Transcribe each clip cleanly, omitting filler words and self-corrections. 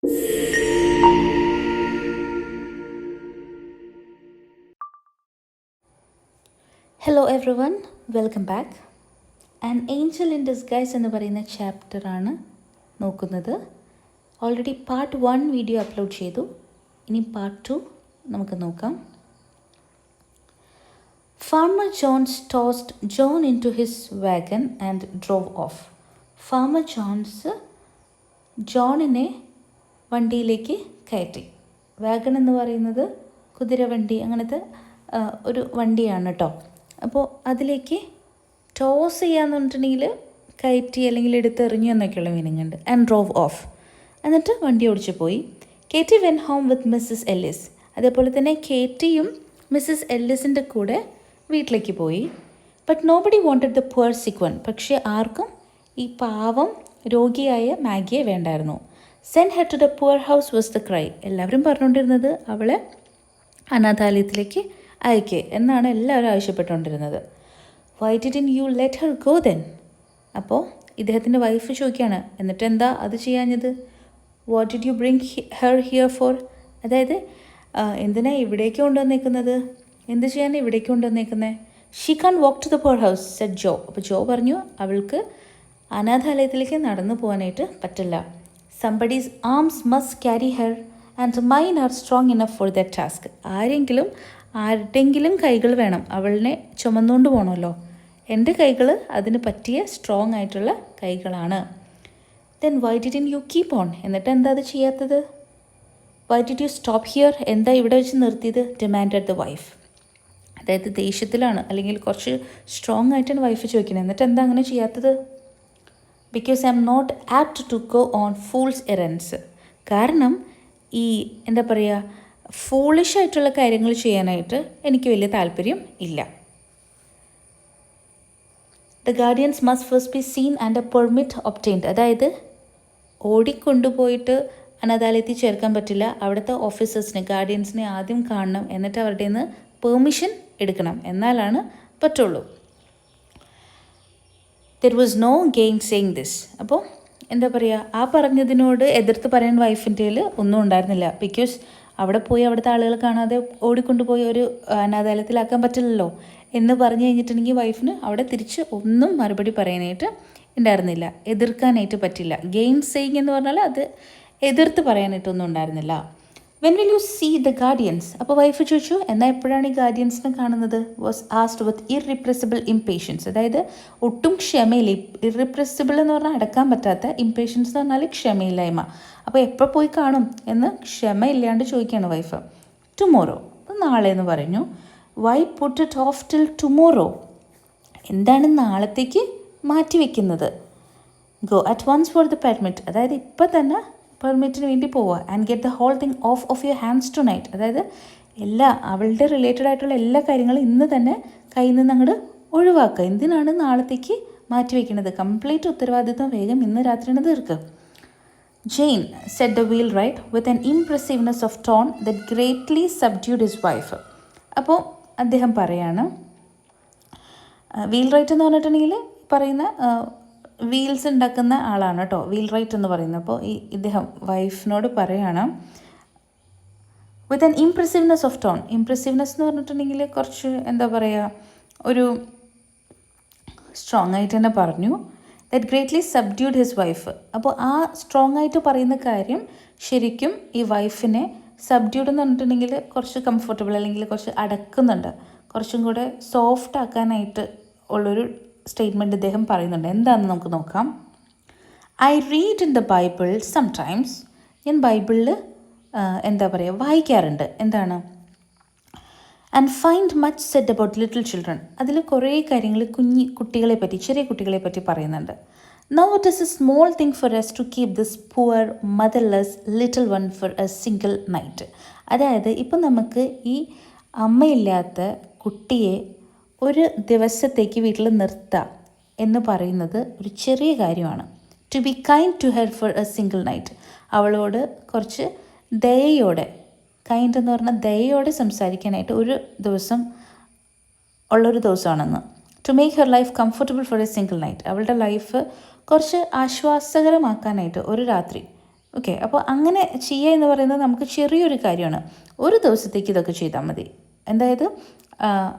Hello every one, welcome back. An Angel in disguise എന്ന് പറയുന്ന ചാപ്റ്ററാണ് നോക്കുന്നത്. ഓൾറെഡി പാർട്ട് 1 വീഡിയോ അപ്ലോഡ് ചെയ്തു. ഇനി പാർട്ട് 2 നമുക്ക് നോക്കാം. Farmer Jones tossed John into his wagon and drove off. Farmer Jones ജോണിനെ വണ്ടിയിലേക്ക് കയറ്റി. വാഗൺ എന്ന് പറയുന്നത് കുതിരവണ്ടി, അങ്ങനത്തെ ഒരു വണ്ടിയാണ് കേട്ടോ. അപ്പോൾ അതിലേക്ക് ടോസ് ചെയ്യാന്ന് പറഞ്ഞിട്ടുണ്ടെങ്കിൽ കയറ്റി അല്ലെങ്കിൽ എടുത്തെറിഞ്ഞു എന്നൊക്കെയുള്ള മീനിങ് ഉണ്ട്. ആൻഡ് ഡ്രോവ് ഓഫ്, എന്നിട്ട് വണ്ടി ഓടിച്ചു പോയി. Katie went home with Mrs Ellis. അതേപോലെ തന്നെ കേറ്റിയും മിസ്സസ് എല്ലിസിൻ്റെ കൂടെ വീട്ടിലേക്ക് പോയി. But nobody wanted the poor sick one. പക്ഷേ ആർക്കും ഈ പാവം രോഗിയായ മാഗിയെ വേണ്ടായിരുന്നു. Send her to the poor house was the cry. എല്ലാവരും പറഞ്ഞുകൊണ്ടിരുന്നത് അവളെ അനാഥാലയത്തിലേക്ക് അയക്കേ എന്നാണ് എല്ലാവരും ആവശ്യപ്പെട്ടുകൊണ്ടിരുന്നത്. Why didn't you let her go then? അപ്പോൾ ഇദ്ദേഹത്തിൻ്റെ വൈഫ് ചോദിക്കുകയാണ്, എന്നിട്ട് എന്താ അത് ചെയ്യാഞ്ഞത്? What did you bring her here four? അതായത് എന്തിനാ ഇവിടേക്ക് കൊണ്ടുവന്നേക്കുന്നത്? എന്ത് ചെയ്യാൻ ഇവിടേക്ക് കൊണ്ടുവന്നേക്കുന്നത്? She can walk to the poor house said ജോ. അപ്പോൾ ജോ പറഞ്ഞു അവൾക്ക് അനാഥാലയത്തിലേക്ക് നടന്നു പോകാനായിട്ട് പറ്റില്ല. Somebody's arms must carry her and mine are strong enough for that task. ആരുടെങ്കിലും കൈകൾ വേണം, അവളിനെ ചുമന്നുകൊണ്ട് പോകണമല്ലോ. എൻ്റെ കൈകൾ അതിന് പറ്റിയ സ്ട്രോങ് ആയിട്ടുള്ള കൈകളാണ്. Then why didn't you keep on? എന്നിട്ട് എന്താ അത് ചെയ്യാത്തത്? Why did you stop here? എന്താ ഇവിടെ വെച്ച് നിർത്തിയത്? Demanded the wife. അതായത് ദേഷ്യത്തിലാണ്, അല്ലെങ്കിൽ കുറച്ച് സ്ട്രോങ് ആയിട്ടാണ് വൈഫ് ചോദിക്കുന്നത്. എന്നിട്ട് എന്താ അങ്ങനെ ചെയ്യാത്തത്? Because I am not apt to go on fools errands. കാരണം ഈ എന്താ പറയുക, ഫൂളിഷായിട്ടുള്ള കാര്യങ്ങൾ ചെയ്യാനായിട്ട് എനിക്ക് വലിയ താല്പര്യം ഇല്ല. The guardians must first be seen and A permit obtained. അതായത് ഓടിക്കൊണ്ടുപോയിട്ട് അനാഥാലയത്തിൽ ചേർക്കാൻ പറ്റില്ല. അവിടുത്തെ ഓഫീസേഴ്സിനെ, ഗാർഡിയൻസിനെ ആദ്യം കാണണം, എന്നിട്ട് അവരുടെ നിന്ന് പെർമിഷൻ എടുക്കണം, എന്നാലാണ് പറ്റുള്ളൂ. There was no gainsaying this. അപ്പോൾ എന്താ പറയുക, ആ പറഞ്ഞതിനോട് എതിർത്ത് പറയാൻ വൈഫിൻ്റെ ഒന്നും ഉണ്ടായിരുന്നില്ല. ബിക്കോസ് അവിടെ പോയി അവിടുത്തെ ആളുകൾ കാണാതെ ഓടിക്കൊണ്ടുപോയി ഒരു അനാഥാലയത്തിലാക്കാൻ പറ്റില്ലല്ലോ എന്ന് പറഞ്ഞു കഴിഞ്ഞിട്ടുണ്ടെങ്കിൽ വൈഫിന് അവിടെ തിരിച്ച് ഒന്നും മറുപടി പറയാനായിട്ട് ഉണ്ടായിരുന്നില്ല, എതിർക്കാനായിട്ട് പറ്റില്ല. ഗെയിൻ സെയിങ് എന്ന് പറഞ്ഞാൽ അത് എതിർത്ത് പറയാനായിട്ടൊന്നും ഉണ്ടായിരുന്നില്ല. When will you see the guardians? അപ്പോൾ വൈഫ് ചോദിച്ചു, എന്നാൽ എപ്പോഴാണ് ഈ ഗാർഡിയൻസിനെ കാണുന്നത്? Was asked with irrepressible impatience. അതായത് ഒട്ടും ക്ഷമയില്ല. ഇർറിപ്രസിബിൾ എന്ന് പറഞ്ഞാൽ അടക്കാൻ പറ്റാത്ത, ഇംപേഷ്യൻസ് എന്ന് പറഞ്ഞാൽ ക്ഷമയില്ലായ്മ. അപ്പോൾ എപ്പോൾ പോയി കാണും എന്ന് ക്ഷമയില്ലാണ്ട് ചോദിക്കുകയാണ് വൈഫ്. ടുമോറോ, നാളെ എന്ന് പറഞ്ഞു. Why put it off till tomorrow? എന്താണ് നാളത്തേക്ക് മാറ്റി വയ്ക്കുന്നത്? Go at once for the permit. അതായത് ഇപ്പം തന്നെ പെർമിറ്റിന് വേണ്ടി പോവുക. And get the whole thing off your hands tonight. അതായത് അവളുടെ റിലേറ്റഡ് ആയിട്ടുള്ള എല്ലാ കാര്യങ്ങളും ഇന്ന് തന്നെ കയ്യിൽ നിന്ന് അങ്ങോട്ട് ഒഴിവാക്കുക. എന്തിനാണ് നാളത്തേക്ക് മാറ്റി വയ്ക്കുന്നത്? കംപ്ലീറ്റ് ഉത്തരവാദിത്വം വേഗം ഇന്ന് രാത്രിയാണ് തീർക്കുക. Jane said the wheelwright with an impressiveness of tone that greatly subdued his wife. അപ്പോൾ അദ്ദേഹം പറയാണ്, വീൽ റൈറ്റ് എന്ന് പറഞ്ഞിട്ടുണ്ടെങ്കിൽ പറയുന്ന വീൽസ് ഉണ്ടാക്കുന്ന ആളാണ് കേട്ടോ, വീൽ റൈറ്റ് എന്ന് പറയുന്നത്. അപ്പോൾ ഇദ്ദേഹം വൈഫിനോട് പറയാണ് വിത്ത് ആൻ ഇംപ്രസീവ്നെസ് ഓഫ് ടോൺ. ഇംപ്രസീവ്നെസ് എന്ന് പറഞ്ഞിട്ടുണ്ടെങ്കിൽ കുറച്ച് എന്താ പറയുക, ഒരു സ്ട്രോങ് ആയിട്ട് തന്നെ പറഞ്ഞു. That greatly subdued his wife. അപ്പോൾ ആ സ്ട്രോങ് ആയിട്ട് പറയുന്ന കാര്യം ശരിക്കും ഈ വൈഫിനെ സബ്ഡ്യൂഡ് എന്ന് പറഞ്ഞിട്ടുണ്ടെങ്കിൽ കുറച്ച് കംഫർട്ടബിൾ, അല്ലെങ്കിൽ കുറച്ച് അടക്കുന്നുണ്ട്, കുറച്ചും കൂടെ സോഫ്റ്റ് ആക്കാനായിട്ട് ഉള്ളൊരു സ്റ്റേറ്റ്മെൻറ്റ് ഇദ്ദേഹം പറയുന്നുണ്ട്. എന്താണെന്ന് നമുക്ക് നോക്കാം. I read in the Bible sometimes. ഞാൻ ബൈബിളിൽ എന്താ പറയുക, വായിക്കാറുണ്ട്. എന്താണ്? And find much said about little children. അതിൽ കുറേ കാര്യങ്ങൾ കുട്ടികളെ പറ്റി, ചെറിയ കുട്ടികളെ പറ്റി പറയുന്നുണ്ട്. Now it is a small thing for us to keep this poor motherless little one for a single night. അതായത് ഇപ്പം നമുക്ക് ഈ അമ്മയില്ലാത്ത കുട്ടിയെ ഒരു ദിവസത്തേക്ക് വീട്ടിൽ നിർത്താം എന്ന് പറയുന്നത് ഒരു ചെറിയ കാര്യമാണ്. To be kind to her for a single night. അവളോട് കുറച്ച് ദയയോടെ, കൈൻഡ് എന്ന് പറഞ്ഞാൽ ദയയോടെ സംസാരിക്കാനായിട്ട് ഒരു ദിവസം ഉള്ളൊരു ദിവസമാണെന്ന്. To make her life comfortable for a single night. അവളുടെ ലൈഫ് കുറച്ച് ആശ്വാസകരമാക്കാനായിട്ട് ഒരു രാത്രി ഓക്കെ, അപ്പോൾ അങ്ങനെ ചെയ്യുക എന്ന് പറയുന്നത് നമുക്ക് ചെറിയൊരു കാര്യമാണ്. ഒരു ദിവസത്തേക്ക് ഇതൊക്കെ ചെയ്താൽ മതി. അതായത്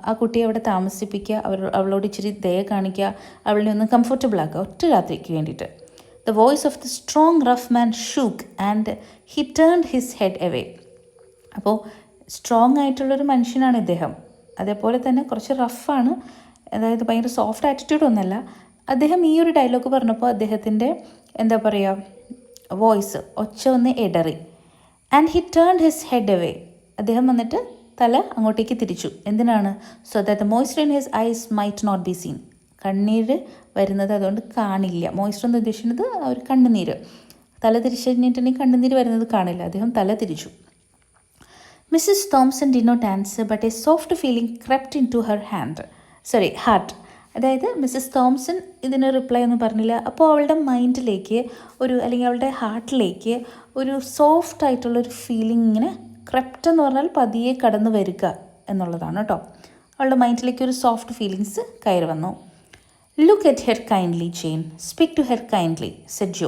ആ കുട്ടിയെ അവിടെ താമസിപ്പിക്കുക, അവളോട് ഇച്ചിരി ദയ കാണിക്കുക, അവളെ ഒന്ന് കംഫർട്ടബിൾ ആക്കുക ഒറ്റ രാത്രിക്ക് വേണ്ടിയിട്ട്. The voice of the strong rough man shook and he turned his head away. അപ്പോൾ സ്ട്രോങ് ആയിട്ടുള്ളൊരു മനുഷ്യനാണ് ഇദ്ദേഹം, അതേപോലെ തന്നെ കുറച്ച് റഫാണ്, അതായത് ഭയങ്കര സോഫ്റ്റ് ആറ്റിറ്റ്യൂഡ് ഒന്നല്ല. അദ്ദേഹം ഈ ഒരു ഡയലോഗ് പറഞ്ഞപ്പോൾ അദ്ദേഹത്തിൻ്റെ എന്താ പറയുക വോയിസ് ഒച്ച ഒന്ന് ഇടറി. And he turned his head away. അദ്ദേഹം വന്നിട്ട് തല അങ്ങോട്ടേക്ക് തിരിച്ചു. എന്തിനാണ്? So that the moisture in his eyes might not be seen. കണ്ണീര് വരുന്നത് അതുകൊണ്ട് കാണില്ല. മോയ്സ്ചർ എന്ന് ഉദ്ദേശിക്കുന്നത് ആ ഒരു കണ്ണുനീര്. തല തിരിച്ചു കഴിഞ്ഞിട്ടുണ്ടെങ്കിൽ കണ്ണുനീര് വരുന്നത് കാണില്ല. അദ്ദേഹം തല തിരിച്ചു. Mrs Thompson did not answer but a soft feeling crept into her heart. അതായത് മിസ്സിസ് തോംസൺ ഇതിന് റിപ്ലൈ ഒന്നും പറഞ്ഞില്ല. അപ്പോൾ അവളുടെ മൈൻഡിലേക്ക് അല്ലെങ്കിൽ അവളുടെ ഹാർട്ടിലേക്ക് ഒരു സോഫ്റ്റ് ആയിട്ടുള്ളൊരു ഫീലിംഗ് ഇങ്ങനെ ക്രെപ്റ്റ് എന്ന് പറഞ്ഞാൽ പതിയെ കടന്നു വരിക എന്നുള്ളതാണ് കേട്ടോ. അവളുടെ മൈൻഡിലേക്ക് ഒരു സോഫ്റ്റ് ഫീലിങ്സ് കയറി വന്നു. Look at her kindly Jane, speak to her kindly said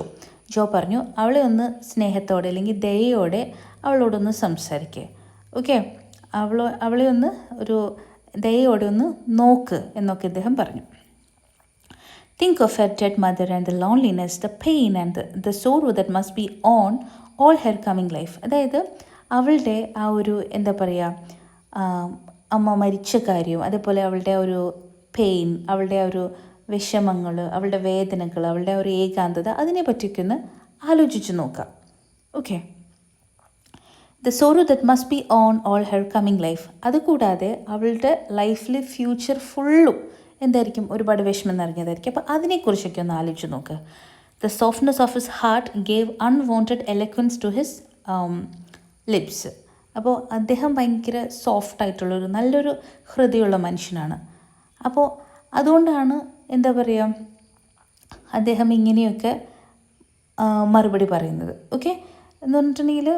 Jo പറഞ്ഞു. അവളെ ഒന്ന് സ്നേഹത്തോടെ അല്ലെങ്കിൽ ദയയോടെ അവളോടൊന്ന് സംസാരിക്കുക. ഓക്കെ, അവളെ ഒന്ന് ഒരു ദയയോടെ ഒന്ന് നോക്ക് എന്നൊക്കെ അദ്ദേഹം പറഞ്ഞു. Think of her dead mother and the loneliness, the pain and the sorrow that must be on all her coming life. അതായത് അവളുടെ ആ ഒരു എന്താ പറയുക അമ്മ മരിച്ച കാര്യം, അതേപോലെ അവളുടെ ഒരു പെയിൻ, അവളുടെ ആ ഒരു വിഷമങ്ങൾ, അവളുടെ വേദനകൾ, അവളുടെ ഒരു ഏകാന്തത, അതിനെ പറ്റിയൊക്കെ ഒന്ന് ആലോചിച്ച് നോക്കാം. Okay, the sorrow that must be on all her coming life. അതുകൂടാതെ അവളുടെ ലൈഫിൽ ഫ്യൂച്ചർ ഫുള്ളും എന്തായിരിക്കും, ഒരുപാട് വിഷമം നിറഞ്ഞതായിരിക്കും. അപ്പോൾ അതിനെക്കുറിച്ചൊക്കെ ഒന്ന് ആലോചിച്ച് നോക്കുക. The softness of his heart gave unwanted eloquence to his lips. അപ്പോൾ അദ്ദേഹം ഭയങ്കര സോഫ്റ്റായിട്ടുള്ളൊരു നല്ലൊരു ഹൃദയമുള്ള മനുഷ്യനാണ്. അപ്പോൾ അതുകൊണ്ടാണ് എന്താ പറയുക അദ്ദേഹം ഇങ്ങനെയൊക്കെ മറുപടി പറയുന്നത്. ഓക്കെ, എന്ന് പറഞ്ഞിട്ടുണ്ടെങ്കിൽ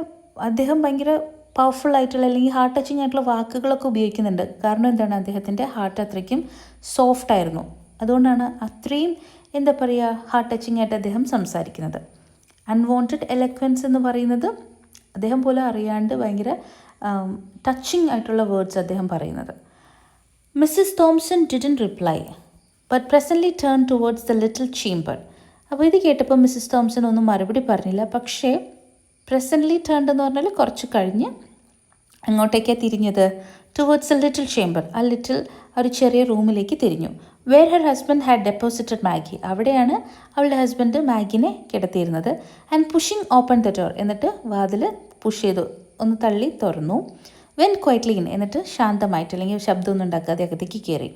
അദ്ദേഹം ഭയങ്കര പവർഫുൾ ആയിട്ടുള്ള അല്ലെങ്കിൽ ഹാർട്ട് ടച്ചിങ് ആയിട്ടുള്ള വാക്കുകളൊക്കെ ഉപയോഗിക്കുന്നുണ്ട്. കാരണം എന്താണ്, അദ്ദേഹത്തിൻ്റെ ഹാർട്ട് അത്രയ്ക്കും സോഫ്റ്റ് ആയിരുന്നു. അതുകൊണ്ടാണ് അത്രയും എന്താ പറയുക ഹാർട്ട് ടച്ചിങ് ആയിട്ട് അദ്ദേഹം സംസാരിക്കുന്നത്. അൺവാണ്ടഡ് എലക്വൻസ് എന്ന് പറയുന്നത് അദ്ദേഹം പോലും അറിയാണ്ട് ഭയങ്കര ടച്ചിങ് ആയിട്ടുള്ള വേർഡ്സ് അദ്ദേഹം പറയുന്നത്. Mrs Thomson didn't reply but presently turn towards the little chamber. അപ്പോൾ ഇത് കേട്ടപ്പോൾ മിസ്സിസ് തോംസൺ ഒന്നും മറുപടി പറഞ്ഞില്ല. പക്ഷേ പ്രസൻ്റ്ലി ടേൺഡ് എന്ന് പറഞ്ഞാൽ കുറച്ച് കഴിഞ്ഞ് അങ്ങോട്ടേക്കാണ് തിരിഞ്ഞത്. ടുവേർഡ്സ് എ ലിറ്റിൽ ചേംബർ, ഒരു ചെറിയ റൂമിലേക്ക് തിരിഞ്ഞു. Where her husband had deposited Maggie. അവിടെയാണ് അവളുടെ ഹസ്ബൻഡ് മാഗിനെ കിടത്തിയിരുന്നത്. And pushing open the door, എന്നിട്ട് വാതിൽ പുഷ് ചെയ്തു, ഒന്ന് തള്ളി തുറന്നു. വെൻ ക്വൈറ്റ്ലി ഇൻ, എന്നിട്ട് ശാന്തമായിട്ട് അല്ലെങ്കിൽ ശബ്ദമൊന്നും ഉണ്ടാക്കാതെ അകത്തേക്ക് കയറി.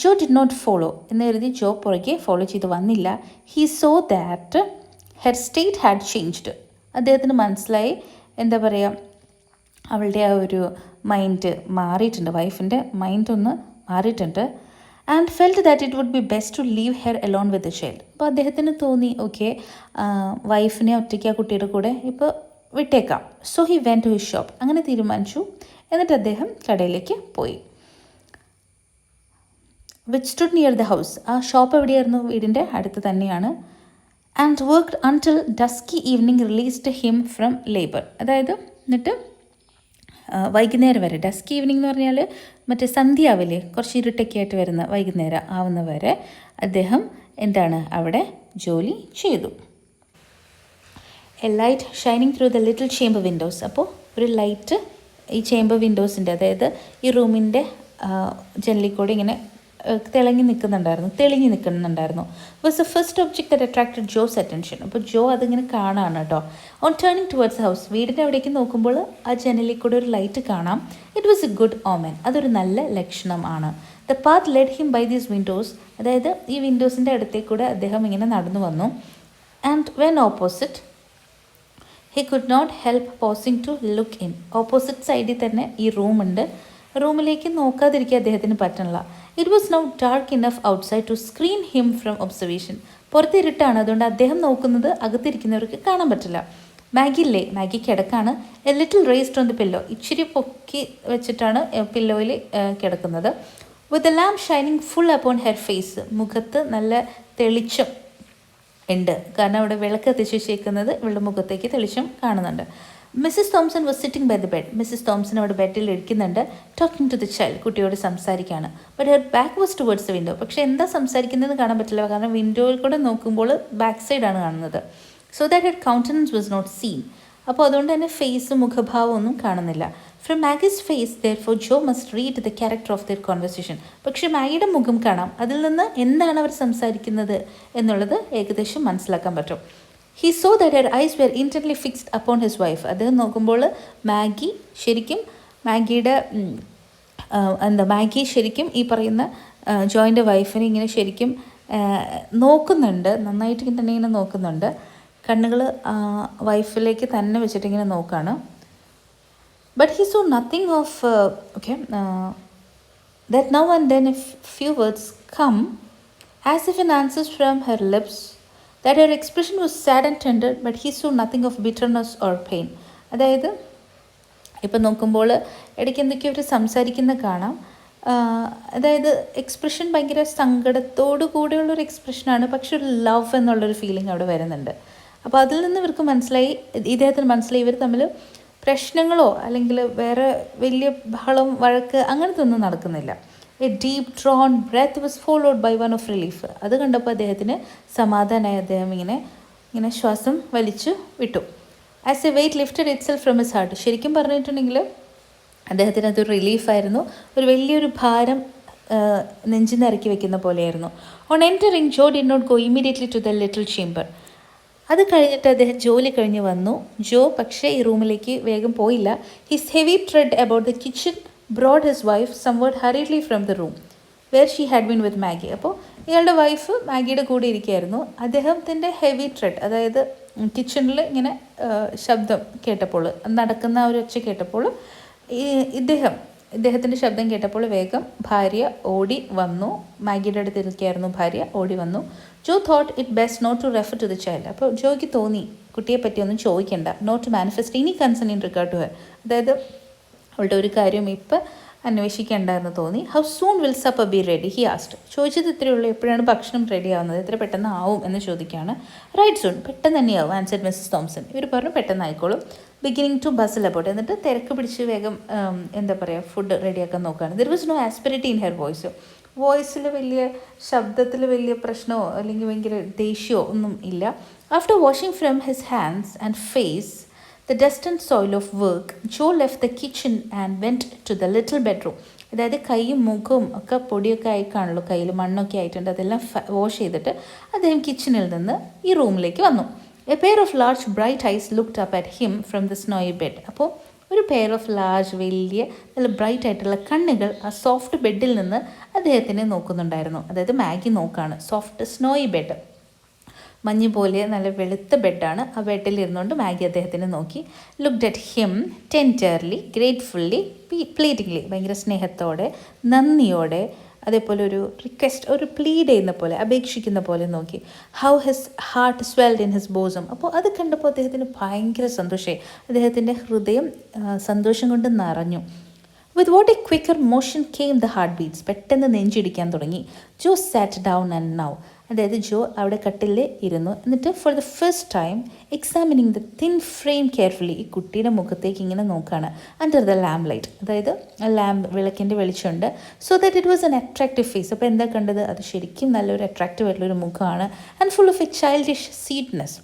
ജോ ഡിഡ് നോട്ട് ഫോളോ എന്ന് കരുതി ജോ പുറകെ ഫോളോ ചെയ്ത് വന്നില്ല. He so that her state had changed. അദ്ദേഹത്തിന് മനസ്സിലായി എന്താ പറയുക അവളുടെ ആ ഒരു മൈൻഡ് മാറിയിട്ടുണ്ട്, വൈഫിൻ്റെ മൈൻഡ് ഒന്ന് മാറിയിട്ടുണ്ട്. And felt that it would be best to leave her alone with the child. അപ്പോൾ അദ്ദേഹത്തിന് തോന്നി ഓക്കെ വൈഫിനെ ഒറ്റയ്ക്ക് ആ കുട്ടിയുടെ കൂടെ ഇപ്പോൾ വിട്ടേക്കാം. So he went to his shop. അങ്ങനെ തീരുമാനിച്ചു. എന്നിട്ട് അദ്ദേഹം കടയിലേക്ക് പോയി. Which stood near the house. ആ ഷോപ്പ് എവിടെയായിരുന്നു? വീടിൻ്റെ അടുത്ത് തന്നെയാണ്. And worked until dusky evening released him from labour. അതായത് എന്നിട്ട് വൈകുന്നേരം വരെ, ഡസ്കി ഈവനിങ് എന്ന് പറഞ്ഞാൽ മറ്റേ സന്ധ്യാവില്ലേ, കുറച്ച് ഇരുട്ടൊക്കെ ആയിട്ട് വരുന്ന വൈകുന്നേരം ആവുന്ന വരെ അദ്ദേഹം എന്താണ് അവിടെ ജോലി ചെയ്തു. A light shining through the little chamber Windows. അപ്പോൾ ഒരു ലൈറ്റ് ഈ ചേംബർ വിൻഡോസിൻ്റെ, അതായത് ഈ റൂമിൻ്റെ ജനലിൽ കൂടെ ഇങ്ങനെ തെളിഞ്ഞു നിൽക്കുന്നുണ്ടായിരുന്നു. Was the first object that attracted Jo's attention. അപ്പോൾ ജോ അതിങ്ങനെ കാണാണ് കേട്ടോ. ഓൺ ടേണിംഗ് ടുവേർഡ്സ് ഹൗസ്, വീടിൻ്റെ അവിടേക്ക് നോക്കുമ്പോൾ ആ ജനലിൽ കൂടെ ഒരു ലൈറ്റ് കാണാം. It was a good omen, അതൊരു നല്ല ലക്ഷണമാണ്. The path led him by these windows, അതായത് ഈ വിൻഡോസിൻ്റെ അടുത്തേക്കൂടെ അദ്ദേഹം ഇങ്ങനെ നടന്നു വന്നു. And when opposite he could not help pausing to look in. Opposite സൈഡിൽ തന്നെ ഈ റൂമുണ്ട്. റൂമിലേക്ക് നോക്കാതിരിക്കാൻ അദ്ദേഹത്തിന് പറ്റണില്ല. It was now dark enough outside to screen him from observation. പുറത്തിരുട്ടാണ്, അതുകൊണ്ട് അദ്ദേഹം നോക്കുന്നത് അകത്തിരിക്കുന്നവർക്ക് കാണാൻ പറ്റില്ല. മാഗി കിടക്കാണ്. A little raised on the pillow, ഇച്ചിരി പൊക്കി വെച്ചിട്ടാണ് പില്ലോയിൽ കിടക്കുന്നത്. With the lamp shining full upon her face, മുഖത്ത് നല്ല തെളിച്ചം ഉണ്ട്. കാരണം അവിടെ വിളക്ക് കത്തിച്ച് വെച്ചേക്കുന്നത് ഇവളുടെ മുഖത്തേക്ക് തെളിച്ചം കാണുന്നുണ്ട്. Mrs Thomson was sitting by the bed. Mrs Thomson അവിടെ ബെഡിൽ ഇരിക്കുന്നുണ്ട്, ടോക്കിംഗ് ടു ദ ചൈൽഡ്, കുട്ടിയോട് സംസാരിക്കുകയാണ്. But her back was towards the window. പക്ഷേ എന്താ സംസാരിക്കുന്നതെന്ന് കാണാൻ പറ്റില്ല, കാരണം വിൻഡോയിൽ കൂടെ നോക്കുമ്പോൾ ബാക്ക് സൈഡാണ് കാണുന്നത്. So that her countenance was not seen. അപ്പോൾ അതുകൊണ്ട് തന്നെ ഫേസ്, മുഖഭാവം ഒന്നും കാണുന്നില്ല. From Maggie's face therefore Joe must read the character of their conversation. പക്ഷേ മാഗിയുടെ മുഖം കാണാം, അതിൽ നിന്ന് എന്താണ് അവർ സംസാരിക്കുന്നത് എന്നുള്ളത് ഏകദേശം മനസ്സിലാക്കാൻ പറ്റും. He saw that her eyes were intently fixed upon his wife. അദ്ദേഹം നോക്കുമ്പോൾ മാഗി ശരിക്കും മാഗി ശരിക്കും ഈ പറയുന്ന ജോയിൻ്റെ വൈഫിനെ ഇങ്ങനെ ശരിക്കും നോക്കുന്നുണ്ട്, നന്നായിട്ട് തന്നെ ഇങ്ങനെ നോക്കുന്നുണ്ട്. കണ്ണുകൾ വൈഫിലേക്ക് തന്നെ വെച്ചിട്ടിങ്ങനെ നോക്കുകയാണ്. But he saw nothing of, that now and then a few words come as if in answers from her lips, that her expression was sad and tender, but he saw nothing of bitterness or pain. അതായത് ഇപ്പം നോക്കുമ്പോൾ ഇടയ്ക്ക് എന്തൊക്കെയോ അവർ സംസാരിക്കുന്ന കാണാം. അതായത് expression ഭയങ്കര സങ്കടത്തോടു കൂടെയുള്ളൊരു എക്സ്പ്രഷനാണ്, പക്ഷെ ഒരു ലവ് എന്നുള്ളൊരു ഫീലിംഗ് അവിടെ വരുന്നുണ്ട്. അപ്പോൾ അതിൽ നിന്ന് ഇവർക്ക് മനസ്സിലായി, ഇദ്ദേഹത്തിന് മനസ്സിലായി ഇവർ തമ്മിൽ പ്രശ്നങ്ങളോ അല്ലെങ്കിൽ വേറെ വലിയ ബഹളം, വഴക്ക് അങ്ങനത്തെ ഒന്നും നടക്കുന്നില്ല. A deep drawn breath was followed by one of relief. അത് കണ്ടപ്പോൾ അദ്ദേഹത്തിന് സമാധാനമായി. അദ്ദേഹം ഇങ്ങനെ ശ്വാസം വലിച്ചു വിട്ടു. As a weight lifted itself from his heart. ശരിക്കും പറഞ്ഞിട്ടുണ്ടെങ്കിൽ അദ്ദേഹത്തിന് അതൊരു റിലീഫായിരുന്നു, ഒരു വലിയൊരു ഭാരം നെഞ്ചിൽ നിന്ന് ഇറക്കി വെക്കുന്ന പോലെയായിരുന്നു. On entering Joe did not go immediately to the little chamber. അത് കഴിഞ്ഞിട്ട് അദ്ദേഹം ജോലി കഴിഞ്ഞ് വന്നു. ജോ പക്ഷേ ഈ റൂമിലേക്ക് വേഗം പോയില്ല. His heavy tread about the kitchen brought his wife somewhat hurriedly from the room where she had been with Maggie. അപ്പോൾ ഇയാളുടെ വൈഫ് മാഗിയുടെ കൂടെ ഇരിക്കുകയായിരുന്നു. അദ്ദേഹത്തിൻ്റെ ഹെവി ട്രെഡ്, അതായത് കിച്ചണിൽ ഇങ്ങനെ ശബ്ദം കേട്ടപ്പോൾ, നടക്കുന്ന ഒരു ഒച്ച കേട്ടപ്പോൾ ഇദ്ദേഹത്തിൻ്റെ ശബ്ദം കേട്ടപ്പോൾ വേഗം ഭാര്യ ഓടി വന്നു. മാഗിയുടെ അടുത്ത് ഇരിക്കുകയായിരുന്നു ഭാര്യ, ഓടി വന്നു. Jo thought it best not to refer to the child. അപ്പോൾ ജോയ്ക്ക് തോന്നി കുട്ടിയെ പറ്റി ഒന്നും ചോദിക്കേണ്ട, not to manifest any concern in regard to her. അതായത് അവളുടെ ഒരു കാര്യം ഇപ്പം അന്വേഷിക്കേണ്ടെന്ന് തോന്നി. How soon will supper be ready he asked. ചോദിച്ചത് ഇത്രയേ ഉള്ളൂ, എപ്പോഴാണ് ഭക്ഷണം റെഡി ആവുന്നത്, എത്ര പെട്ടെന്ന് ആവും എന്ന് ചോദിക്കുകയാണ്. റൈറ്റ് സൂൺ, പെട്ടെന്ന് തന്നെയാവും ആൻസർ മിസ്സസ് തോംസൺ. ഇവർ പറഞ്ഞു പെട്ടെന്ന് ആയിക്കോളും. Beginning to bustle about. എന്നിട്ട് തിരക്ക് പിടിച്ച് വേഗം ഫുഡ് റെഡിയാക്കാൻ നോക്കുകയാണ്. There was no asperity in her വോയിസിൽ വലിയ ശബ്ദത്തിൽ വലിയ പ്രശ്നമോ അല്ലെങ്കിൽ ഭയങ്കര ദേഷ്യമോ ഒന്നും ഇല്ല. After washing from his hands and face the dust and soil of work, Joe left the kitchen and went to the little bedroom. അതായത് കൈയും മുഖവും ഒക്കെ പൊടിയൊക്കെ ആയി കാണുള്ളൂ, കയ്യിൽ മണ്ണൊക്കെ ആയിട്ടുണ്ട്. അതെല്ലാം വാഷ് ചെയ്തിട്ട് അദ്ദേഹം കിച്ചണിൽ നിന്ന് ഈ റൂമിലേക്ക് വന്നു. A pair of large bright eyes looked up at him from the snowy bed. അപ്പോൾ ഒരു പെയർ ഓഫ് ലാർജ്, വലിയ നല്ല ബ്രൈറ്റ് ആയിട്ടുള്ള കണ്ണുകൾ ആ സോഫ്റ്റ് ബെഡിൽ നിന്ന് അദ്ദേഹത്തിനെ നോക്കുന്നുണ്ടായിരുന്നു. അതായത് മാഗി നോക്കാണ്. സോഫ്റ്റ് സ്നോയി ബെഡ്, മഞ്ഞ് പോലെ നല്ല വെളുത്ത ബെഡാണ്. ആ ബെഡിൽ ഇരുന്നുകൊണ്ട് മാഗി അദ്ദേഹത്തിനെ നോക്കി. Looked at him tenderly, gratefully, pleadingly, ഭയങ്കര സ്നേഹത്തോടെ, നന്ദിയോടെ, അതേപോലെ ഒരു റിക്വസ്റ്റ്, ഒരു പ്ലീഡ് ചെയ്യുന്ന പോലെ, അപേക്ഷിക്കുന്ന പോലെ നോക്കി. How his heart swelled in his bosom. അപ്പോൾ അത് കണ്ടപ്പോൾ അദ്ദേഹത്തിന് ഭയങ്കര സന്തോഷമായി. അദ്ദേഹത്തിൻ്റെ ഹൃദയം സന്തോഷം കൊണ്ട് നിറഞ്ഞു. With what a quicker motion came the heart beats. പെട്ടെന്ന് നെഞ്ചിടിക്കാൻ തുടങ്ങി. Joe sat down and now. അതായത് ജോ അവിടെ കട്ടിലിൽ ഇരുന്നു. എന്നിട്ട് for the first time examining the thin frame carefully, ഈ കുട്ടിയുടെ മുഖത്തേക്ക് ഇങ്ങനെ നോക്കുകയാണ്. അണ്ടർ ദ ലാമ്പ് ലൈറ്റ്, അതായത് വിളക്കിൻ്റെ വെളിച്ചമുണ്ട്. So that it was an attractive face. അപ്പോൾ എന്താ കണ്ടത്, അത് ശരിക്കും നല്ലൊരു അട്രാക്റ്റീവ് ആയിട്ടുള്ളൊരു മുഖമാണ്. And full of a childish sweetness,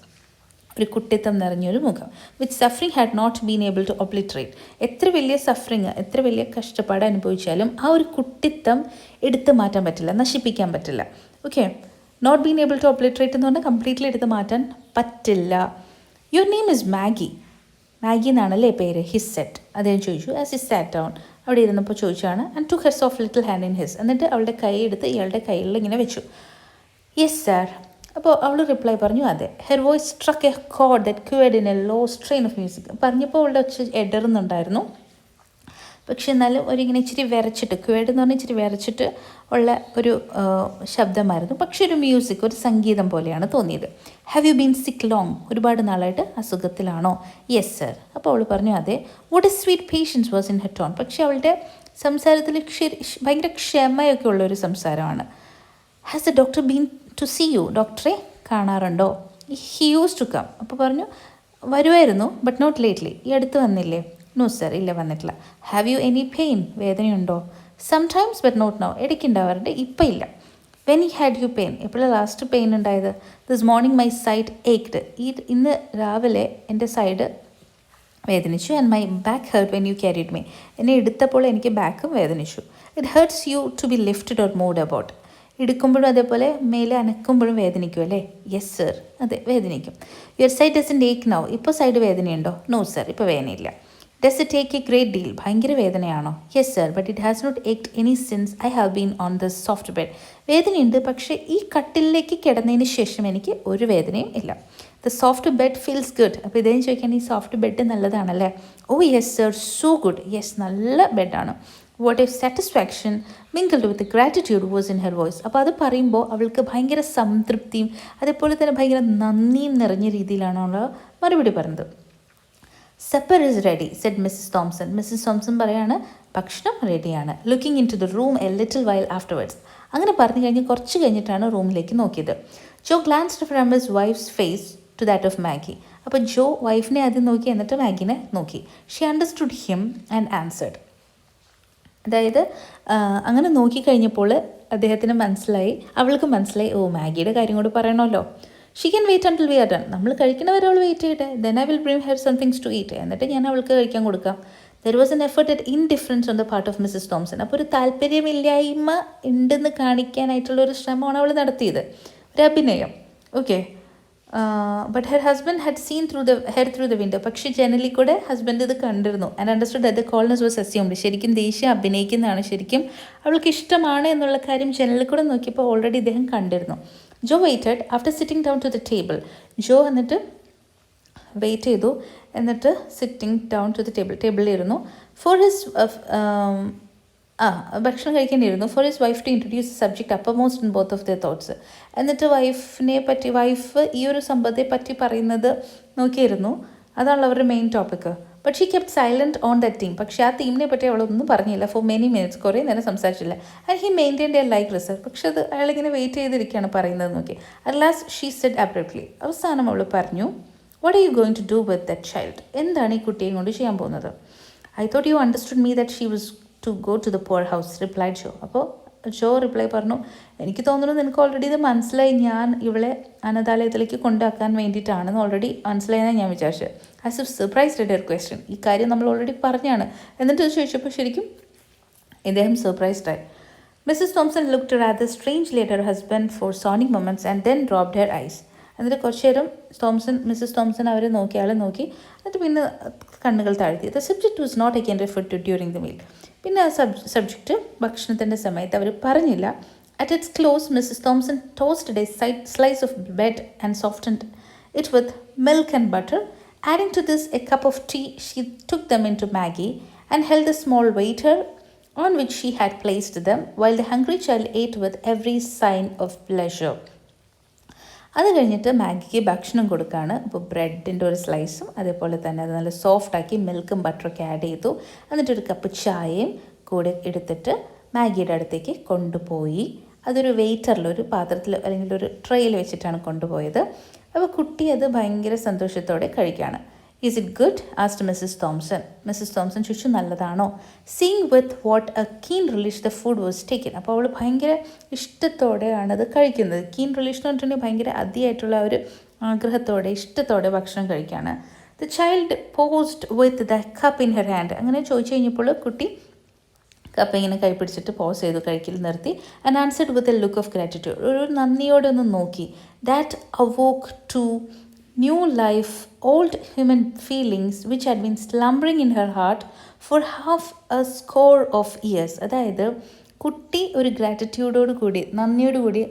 ഒരു കുട്ടിത്തം നിറഞ്ഞൊരു മുഖം. Which suffering had not been able to obliterate. എത്ര വലിയ സഫറിങ്, എത്ര വലിയ കഷ്ടപ്പാട് അനുഭവിച്ചാലും ആ ഒരു കുട്ടിത്തം എടുത്തു മാറ്റാൻ പറ്റില്ല, നശിപ്പിക്കാൻ പറ്റില്ല. Okay, not been able to obliterate എന്ന് പറഞ്ഞാൽ കംപ്ലീറ്റ്ലി എടുത്ത് മാറ്റാൻ പറ്റില്ല. Your name is Maggie. Maggie എന്നാണല്ലേ പേര്. ഹിസ് സെറ്റ്, അദ്ദേഹം ചോദിച്ചു. ആസ് ഹിസ് സാറ്റ് ഡൗൺ, അവിടെ ഇരുന്നപ്പോൾ ചോദിച്ചാണ്. And to hers of little hand in his. എന്നിട്ട് അവളുടെ കൈ എടുത്ത് ഇയാളുടെ കയ്യിൽ ഇങ്ങനെ വെച്ചു. Yes sir. അപ്പോൾ അവൾ റിപ്ലൈ പറഞ്ഞു അതെ. ഹെർ വോയിസ് സ്ട്രക്ക് എ കോഡ് that cured in a low strain of music. പറഞ്ഞപ്പോൾ അവളുടെ ഒച്ച ഇടറുന്നുണ്ടായിരുന്നു. പക്ഷെ എന്നാലും ഒരിങ്ങനെ ഇച്ചിരി വിരച്ചിട്ട്, ക്വേഡ് എന്ന് പറഞ്ഞാൽ ഇച്ചിരി വിരച്ചിട്ട് ഉള്ള ഒരു ശബ്ദമായിരുന്നു. പക്ഷെ ഒരു മ്യൂസിക്, ഒരു സംഗീതം പോലെയാണ് തോന്നിയത്. Have you been sick long? ഒരുപാട് നാളായിട്ട് അസുഖത്തിലാണോ? Yes sir. അപ്പോൾ അവൾ പറഞ്ഞു അതെ. What a sweet patience was in her tone. പക്ഷെ അവളുടെ സംസാരത്തിൽ ഭയങ്കര ക്ഷമയൊക്കെ ഉള്ളൊരു സംസാരമാണ്. Has the doctor been to see you? ഡോക്ടറെ കാണാറുണ്ടോ? He use to come. അപ്പോൾ പറഞ്ഞു വരുമായിരുന്നു, ബട്ട് നോട്ട് ലേറ്റ്ലി. ഈ അടുത്ത് വന്നില്ലേ? നോ സർ, ഇല്ല വന്നിട്ടില്ല. Have you any pain? വേദനയുണ്ടോ? Sometimes but not now. ഇടയ്ക്ക് ഉണ്ടാവാറുണ്ട്, ഇപ്പം ഇല്ല. വെൻ ഈ ഹാഡ് യു പെയിൻ? എപ്പോഴാണ് ലാസ്റ്റ് പെയിൻ ഉണ്ടായത്? This morning my side ached. ഇന്ന് രാവിലെ എൻ്റെ സൈഡ് വേദനിച്ചു. And my back hurt when you carried me. എന്നെ എടുത്തപ്പോൾ എനിക്ക് ബാക്കും വേദനിച്ചു. It hurts you to be lifted or moved about. എടുക്കുമ്പോഴും അതേപോലെ മേലെ അനക്കുമ്പോഴും വേദനിക്കും അല്ലേ? യെസ് സർ, അതെ വേദനിക്കും. Your side doesn't ache now. ഇപ്പോൾ സൈഡ് വേദനയുണ്ടോ? നോ സർ, ഇപ്പോൾ വേദനയില്ല. Does it take a great deal? ഭയങ്കര വേദനയാണോ? Yes sir, but it has not ached any since I have been on the soft bed. വേദനയുണ്ട്, പക്ഷേ ഈ കട്ടിലേക്ക് കിടന്നതിന് ശേഷം എനിക്ക് ഒരു വേദനയും ഇല്ല. The soft bed feels good. അപ്പോൾ ഇദ്ദേഹം ചോദിക്കാൻ ഈ സോഫ്റ്റ് ബെഡ് നല്ലതാണല്ലേ? Oh yes sir, so good. Yes, നല്ല ബെഡാണ്. What a satisfaction mingled with gratitude was in her voice. അപ്പോൾ അത് പറയുമ്പോൾ അവൾക്ക് ഭയങ്കര സംതൃപ്തിയും അതേപോലെ തന്നെ ഭയങ്കര നന്ദിയും നിറഞ്ഞ രീതിയിലാണ് അവൾ മറുപടി പറഞ്ഞത്. Supper is ready said Mrs Thomson. Mrs Thompson പറയാണ് ഭക്ഷണം റെഡിയാണ്. Looking into the room a little while afterwards. അങ്ങനെ പറഞ്ഞു കഴിഞ്ഞ് കുറച്ച് കഴിഞ്ഞിട്ടാണ് റൂമിലേക്ക് നോക്കിയത്. Jo glanced from his wife's face to that of Maggie. അപ്പോൾ ജോ വൈഫിനെ ആദ്യം നോക്കി, എന്നിട്ട് മാഗിനെ നോക്കി. She understood him and answered. അതായത് അങ്ങനെ നോക്കിക്കഴിഞ്ഞപ്പോൾ അദ്ദേഹത്തിന് മനസ്സിലായി, അവൾക്ക് മനസ്സിലായി, ഓ മാഗിയുടെ കാര്യം കൂടി പറയണമല്ലോ. She can wait until we are done. നമ്മൾ കഴിക്കുന്നവരെ അവൾ വെയിറ്റ് ചെയ്യട്ടെ. Then I will bring her somethings to eat. എന്നിട്ട് ഞാൻ അവൾക്ക് കഴിക്കാൻ കൊടുക്കാം. There was an effort at indifference on the part of Mrs Thompson. അപ്പോൾ ഒരു താല്പര്യമില്ലായ്മ ഉണ്ടെന്ന് കാണിക്കാനായിട്ടുള്ള ഒരു ശ്രമമാണ് അവൾ നടത്തിയത്, ഒരു അഭിനയം. Okay. But her husband had seen through the window. പക്ഷേ ജനലിൽ കൂടെ ഹസ്ബൻഡ് ഇത് കണ്ടിരുന്നു. And understood that the coldness was assumed. ശരിക്കും ദേഷ്യം അഭിനയിക്കുന്നതാണ്, ശരിക്കും അവൾക്ക് ഇഷ്ടമാണ് എന്നുള്ള കാര്യം ജനലിൽ കൂടെ നോക്കിയപ്പോൾ ഓൾറെഡി ഇദ്ദേഹം കണ്ടിരുന്നു. Jo waited after sitting down to the table. Jo എന്നിട്ട് വെയിറ്റ് ചെയ്തു, എന്നിട്ട് സിറ്റിംഗ് ഡൗൺ ടു ദ ടേബിളിലിരുന്നു. ഫോർ ഹിസ് ഭക്ഷണം കഴിക്കേണ്ടിയിരുന്നു. For his wife to introduce subject uppermost in both of the thoughts. എന്നിട്ട് വൈഫ് ഈ ഒരു സംഭവത്തെ പറ്റി പറയുന്നത് നോക്കിയിരുന്നു. അതാണല്ലോ അവരുടെ main topic. But she kept silent on that theme. പക്ഷേ ആ തീമിനെ പറ്റി അവളൊന്നും പറഞ്ഞില്ല. ഫോർ മെനി മിനിറ്റ്സ്, കുറേ നേരം സംസാരിച്ചില്ല. And he maintained a like reserve. പക്ഷെ അത് അയാളിങ്ങനെ വെയിറ്റ് ചെയ്തിരിക്കുകയാണ് പറയുന്നത് നോക്കി. At last she said abruptly. അവസാനം അവൾ പറഞ്ഞു, what are you going to do with that child? എന്താണ് ഈ കുട്ടിയെ കൊണ്ട് ചെയ്യാൻ പോകുന്നത്? I thought you understood me that she was to go to the poor house, replied Jo. അപ്പോൾ ജോ റിപ്ലൈ പറഞ്ഞു, എനിക്ക് തോന്നുന്നു നിനക്ക് ഓൾറെഡി ഇത് മനസ്സിലായി, ഞാൻ ഇവളെ അനാഥാലയത്തിലേക്ക് കൊണ്ടാക്കാൻ വേണ്ടിയിട്ടാണെന്ന് ഓൾറെഡി മനസ്സിലായെന്നാണ് ഞാൻ വിചാരിച്ചത്. As a surprised at her question. ഈ കാര്യം നമ്മൾ ഓൾറെഡി പറഞ്ഞാണ്. എന്നിട്ട് ചോദിച്ചപ്പോൾ ശരിക്കും ഇദ്ദേഹം സർപ്രൈസ്ഡായി. Mrs Thompson looked rather strangely at her husband for sonic moments and then dropped her eyes. എന്നിട്ട് കുറച്ച് നേരം മിസ്സിസ് തോംസൺ അവരെ നോക്കി, ആളെ നോക്കി, എന്നിട്ട് പിന്നെ കണ്ണുകൾ താഴ്ത്തി. The subject was not again referred to during the meal. പിന്നെ ആ സബ്ജക്റ്റ് ഭക്ഷണത്തിൻ്റെ സമയത്ത് അവർ പറഞ്ഞില്ല. At its close Mrs Thompson toasted a slice of bread and softened it with milk and butter. Adding to this a cup of tea, she took them in to Maggie and held a small waiter on which she had placed them, while the hungry child ate with every sign of pleasure. അത് കഴിഞ്ഞിട്ട് മാഗിക്ക് ഭക്ഷണം കൊടുക്കുകയാണ്. അപ്പോൾ ബ്രെഡിൻ്റെ ഒരു സ്ലൈസും അതേപോലെ തന്നെ അത് നല്ല സോഫ്റ്റാക്കി മിൽക്കും ബട്ടറൊക്കെ ആഡ് ചെയ്തു. എന്നിട്ടൊരു കപ്പ് ചായയും കൂടെ എടുത്തിട്ട് മാഗിയുടെ അടുത്തേക്ക് കൊണ്ടുപോയി. അതൊരു വെയിറ്ററിൽ, ഒരു പാത്രത്തിൽ അല്ലെങ്കിൽ ഒരു ട്രേയിൽ വെച്ചിട്ടാണ് കൊണ്ടുപോയത്. അപ്പോൾ കുട്ടി അത് ഭയങ്കര സന്തോഷത്തോടെ കഴിക്കുകയാണ്. Is it good asked Mrs Thomson. Mrs Thomson ചോദിച്ചു, നല്ലതാണോ? Seeing with what a keen relish the food was taken. അപ്പോൾ അവൾ ഭയങ്കര ഇഷ്ടത്തോടെയാണ് അത് കഴിക്കുന്നത്. കീൻ റിലീഷ് എന്ന് പറഞ്ഞിട്ടുണ്ടെങ്കിൽ ഭയങ്കര അതിയായിട്ടുള്ള ഒരു ആഗ്രഹത്തോടെ ഇഷ്ടത്തോടെ ഭക്ഷണം കഴിക്കുകയാണ്. The child posed with the cup in her hand. അങ്ങനെ ചോദിച്ചു കഴിഞ്ഞപ്പോൾ കുട്ടി കപ്പ് ഇങ്ങനെ കൈ പിടിച്ചിട്ട് പോസ് ചെയ്തു, കഴിക്കൽ നിർത്തി. And answered with a look of gratitude. ഒരു നന്ദിയോടെ ഒന്ന് നോക്കി. That awoke to new life old human feelings which had been slumbering in her heart for half a score of years. അതായത് കുട്ടി ഒരു ഗ്രാറ്റിറ്റ്യൂഡോട് കൂടി, നന്ദിയോട് കൂടി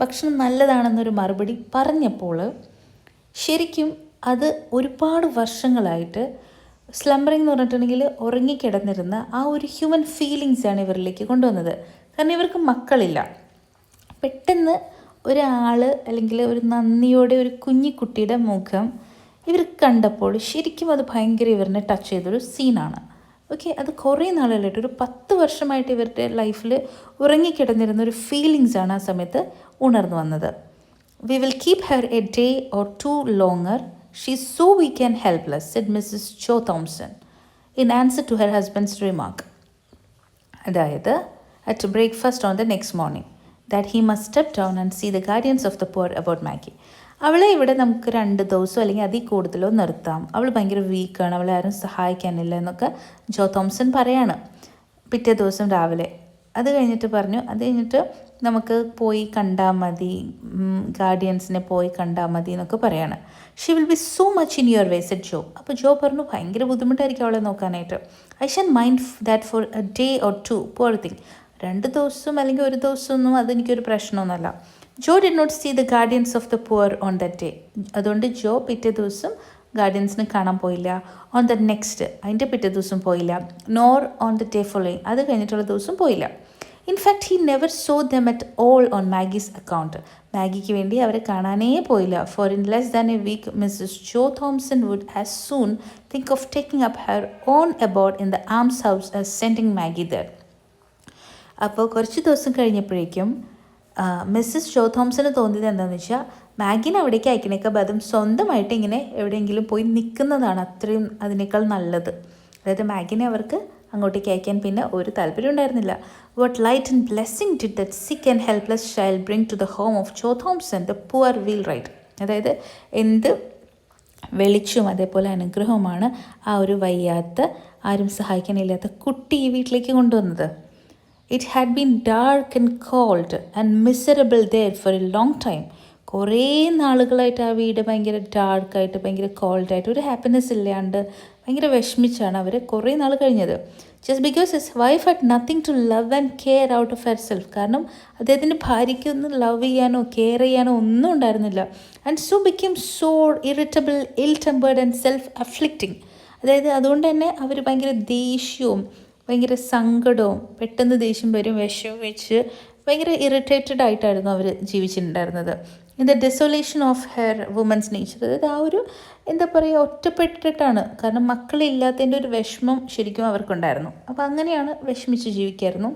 ഭക്ഷണം നല്ലതാണെന്നൊരു മറുപടി പറഞ്ഞപ്പോൾ ശരിക്കും അത് ഒരുപാട് വർഷങ്ങളായിട്ട് സ്ലംബറിങ് എന്ന് പറഞ്ഞിട്ടുണ്ടെങ്കിൽ ഉറങ്ങിക്കിടന്നിരുന്ന ആ ഒരു ഹ്യൂമൻ ഫീലിങ്സാണ് ഇവരിലേക്ക് കൊണ്ടുവന്നത്. കാരണം ഇവർക്ക് മക്കളില്ല. പെട്ടെന്ന് ഒരാൾ അല്ലെങ്കിൽ ഒരു നന്ദിയോടെ ഒരു കുഞ്ഞിക്കുട്ടിയുടെ മുഖം ഇവർ കണ്ടപ്പോൾ ശരിക്കും അത് ഭയങ്കര ഇവരിനെ ടച്ച് ചെയ്തൊരു സീനാണ്. ഓക്കെ, അത് കുറേ നാളുകളായിട്ട്, ഒരു 10 വർഷമായിട്ട് ഇവരുടെ ലൈഫിൽ ഉറങ്ങിക്കിടന്നിരുന്ന ഒരു ഫീലിങ്സാണ് ആ സമയത്ത് ഉണർന്നു വന്നത്. We will keep her a day or two longer. She's so weak and helpless, said Mrs. Joe Thompson in answer to her husband's remark. അതായത് at breakfast on the next morning that he must step down and see the guardians of the poor about Maggie. അവളെ ഇവിടെ നമുക്ക് 2 ദിവസമോ അല്ലെങ്കിൽ അതിൽ കൂടുതലോ നിർത്താം, അവൾ ഭയങ്കര വീക്കാണ്, അവളെ ആരും സഹായിക്കാനില്ല എന്നൊക്കെ ജോ തോംസൺ പറയാണ് പിറ്റേ ദിവസം രാവിലെ. അത് കഴിഞ്ഞിട്ട് നമുക്ക് പോയി കണ്ടാൽ മതി, ഗാർഡിയൻസിനെ പോയി കണ്ടാൽ മതി എന്നൊക്കെ പറയാണ്. She will be so much in your way said ജോ. അപ്പോൾ ജോ പറഞ്ഞു ഭയങ്കര ബുദ്ധിമുട്ടായിരിക്കും അവളെ നോക്കാനായിട്ട്. I shan't mind that for a day or two, poor thing. 2 ദിവസം അല്ലെങ്കിൽ 1 ദിവസമൊന്നും അതെനിക്കൊരു പ്രശ്നമൊന്നുമല്ല. Joe did not see the guardians of the poor on that day. അതുകൊണ്ട് ജോ പിറ്റേ ദിവസം ഗാർഡിയൻസിന് കാണാൻ പോയില്ല. ഓൺ ദ നെക്സ്റ്റ്, അതിൻ്റെ പിറ്റേ ദിവസം പോയില്ല. Nor on the day following, അത് കഴിഞ്ഞിട്ടുള്ള ദിവസം പോയില്ല. In fact he never saw them at all on Maggie's account. മാഗിക്ക് വേണ്ടി അവരെ കാണാനേ പോയില്ല. For in less than a week Mrs Joe Thompson would as soon think of taking up her own abode in the alms house as sending Maggie there. അപ്പോൾ കുറച്ച് ദിവസം കഴിഞ്ഞപ്പോഴേക്കും Mrs ജോ തോംസന് തോന്നിയത് എന്താണെന്ന് വെച്ചാൽ മാഗിനെ അവിടേക്ക് അയക്കണേക്കാൾ ബദം സ്വന്തമായിട്ട് ഇങ്ങനെ എവിടെയെങ്കിലും പോയി നിൽക്കുന്നതാണ് അത്രയും അതിനേക്കാൾ നല്ലത്. അതായത് മാഗിനെ അവർക്ക് അങ്ങോട്ടേക്ക് അയക്കാൻ പിന്നെ ഒരു താല്പര്യം ഉണ്ടായിരുന്നില്ല. What light and blessing did that sick and helpless child bring to the home of Joe Thomson the poor wheelwright. അതായത് എന്ത് വെളിച്ചവും അതേപോലെ അനുഗ്രഹവുമാണ് ആ ഒരു വയ്യാത്ത, ആരും സഹായിക്കാനില്ലാത്ത കുട്ടി ഈ വീട്ടിലേക്ക് കൊണ്ടുവന്നത്. It had been dark and cold and miserable there for a long time. കുറേ നാളുകളായിട്ട് ആ വീട് ഭയങ്കര ഡാർക്കായിട്ട്, ഭയങ്കര കോൾഡായിട്ട്, ഒരു ഹാപ്പിനെസ് ഇല്ലാണ്ട് ഭയങ്കര വിഷമിച്ചാണ് അവർ കുറേ നാൾ കഴിഞ്ഞത്. Just because his wife had nothing to love and care out of herself. കാരണം അദ്ദേഹത്തിൻ്റെ ഭാര്യയ്ക്കൊന്നും ലവ് ചെയ്യാനോ കെയർ ചെയ്യാനോ ഒന്നും ഉണ്ടായിരുന്നില്ല. And so become so irritable, ill tempered and self afflicting. അതായത് അതുകൊണ്ട് തന്നെ അവർ ഭയങ്കര ദേഷ്യവും ഭയങ്കര സങ്കടവും, പെട്ടെന്ന് ദേഷ്യം വരും, വിഷവും വെച്ച് ഭയങ്കര ഇറിറ്റേറ്റഡ് ആയിട്ടായിരുന്നു അവർ ജീവിച്ചിട്ടുണ്ടായിരുന്നത്. In the desolation of her woman's nature. അതായത് ആ ഒരു എന്താ പറയുക, ഒറ്റപ്പെട്ടിട്ടാണ്. കാരണം മക്കളില്ലാത്തതിൻ്റെ ഒരു വിഷമം ശരിക്കും അവർക്കുണ്ടായിരുന്നു. അപ്പോൾ അങ്ങനെയാണ് വിഷമിച്ച് ജീവിക്കായിരുന്നു.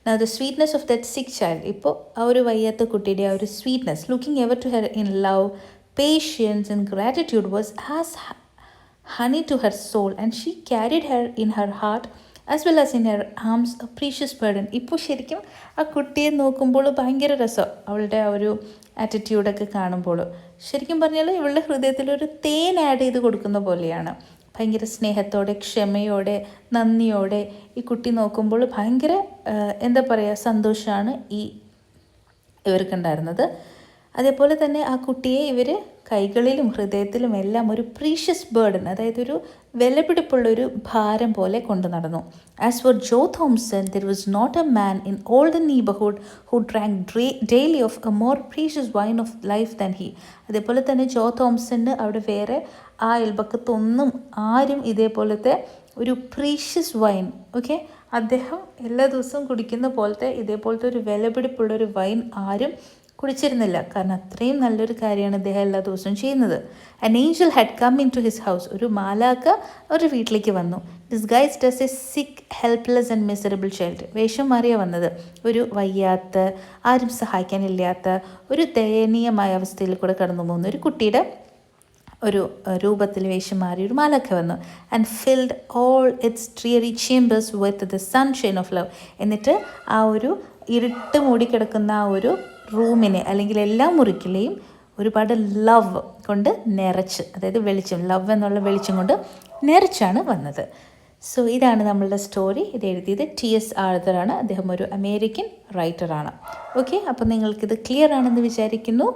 Now the sweetness of that sick child, ഇപ്പോൾ ആ ഒരു വയ്യാത്ത കുട്ടിയുടെ ആ ഒരു sweetness, looking ever to her in love, patience and gratitude was as honey to her soul, and she carried her in her heart as well as in her arms, a precious burden. ഇപ്പോൾ ശരിക്കും ആ കുട്ടിയെ നോക്കുമ്പോൾ ഭയങ്കര രസം, അവളുടെ ആ ഒരു ആറ്റിറ്റ്യൂഡൊക്കെ കാണുമ്പോൾ ശരിക്കും പറഞ്ഞാൽ ഇവളുടെ ഹൃദയത്തിലൊരു തേൻ ആഡ് ചെയ്ത് കൊടുക്കുന്ന പോലെയാണ്. ഭയങ്കര സ്നേഹത്തോടെ, ക്ഷമയോടെ, നന്ദിയോടെ ഈ കുട്ടി നോക്കുമ്പോൾ ഭയങ്കര എന്താ പറയുക, സന്തോഷമാണ് ഇവർക്കുണ്ടായിരുന്നത്. അതേപോലെ തന്നെ ആ കുട്ടിയെ ഇവർ കൈകളിലും ഹൃദയത്തിലും എല്ലാം ഒരു പ്രീഷ്യസ് ബേർഡൻ, അതായത് ഒരു വിലപിടിപ്പുള്ളൊരു ഭാരം പോലെ കൊണ്ടു നടന്നു. As for Joe Thomson, there was not a man in all the neighbourhood who drank daily of a more precious wine of life than he. അതേപോലെ തന്നെ ജോ തോംസന് അവിടെ വേറെ ആ അയൽപക്കത്തൊന്നും ആരും ഇതേപോലത്തെ ഒരു പ്രീഷ്യസ് വൈൻ, ഓക്കെ, അദ്ദേഹം എല്ലാ ദിവസവും കുടിക്കുന്ന പോലത്തെ ഇതേപോലത്തെ ഒരു വിലപിടിപ്പുള്ളൊരു വൈൻ ആരും കുടിച്ചിരുന്നില്ല. കാരണം അത്രയും നല്ലൊരു കാര്യമാണ് അദ്ദേഹം എല്ലാ ദിവസവും ചെയ്യുന്നത്. An angel had come into his house. ഒരു മാലാഖ ഒരു വീട്ടിലേക്ക് വന്നു. Disguised as a sick, helpless and miserable child. വേഷം മാറിയാണ് വന്നത്. ഒരു വയ്യാത്ത, ആരും സഹായിക്കാനില്ലാത്ത, ഒരു ദയനീയമായ അവസ്ഥയിൽ കൂടെ കടന്നു പോകുന്ന ഒരു കുട്ടിയുടെ ഒരു രൂപത്തിൽ വേഷം മാറി ഒരു മാലാഖ വന്നു. And filled all its dreary chambers with the sunshine of love. എന്നിട്ട് ആ ഒരു ഇരുട്ട് മൂടിക്കിടക്കുന്ന ആ ഒരു റൂമിനെ അല്ലെങ്കിൽ എല്ലാ മുറിക്കിലെയും ഒരുപാട് ലവ് കൊണ്ട് നിറച്ച്, അതായത് വെളിച്ചം, ലവ് എന്നുള്ള വെളിച്ചം കൊണ്ട് നിറച്ചാണ് വന്നത്. സോ ഇതാണ് നമ്മളുടെ സ്റ്റോറി. ഇത് എഴുതിയത് T.S. ആർതറാണ്. അദ്ദേഹം ഒരു അമേരിക്കൻ റൈറ്ററാണ്. ഓക്കെ, അപ്പോൾ നിങ്ങൾക്കിത് ക്ലിയർ ആണെന്ന് വിചാരിക്കുന്നു.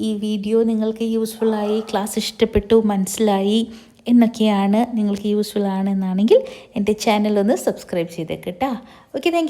ഈ വീഡിയോ നിങ്ങൾക്ക് യൂസ്ഫുള്ളായി, ക്ലാസ് ഇഷ്ടപ്പെട്ടു, മനസ്സിലായി എന്നൊക്കെയാണ്, നിങ്ങൾക്ക് യൂസ്ഫുൾ ആണെന്നാണെങ്കിൽ എൻ്റെ ചാനലൊന്ന് സബ്സ്ക്രൈബ് ചെയ്തേക്കട്ടോ. Okay, thank U.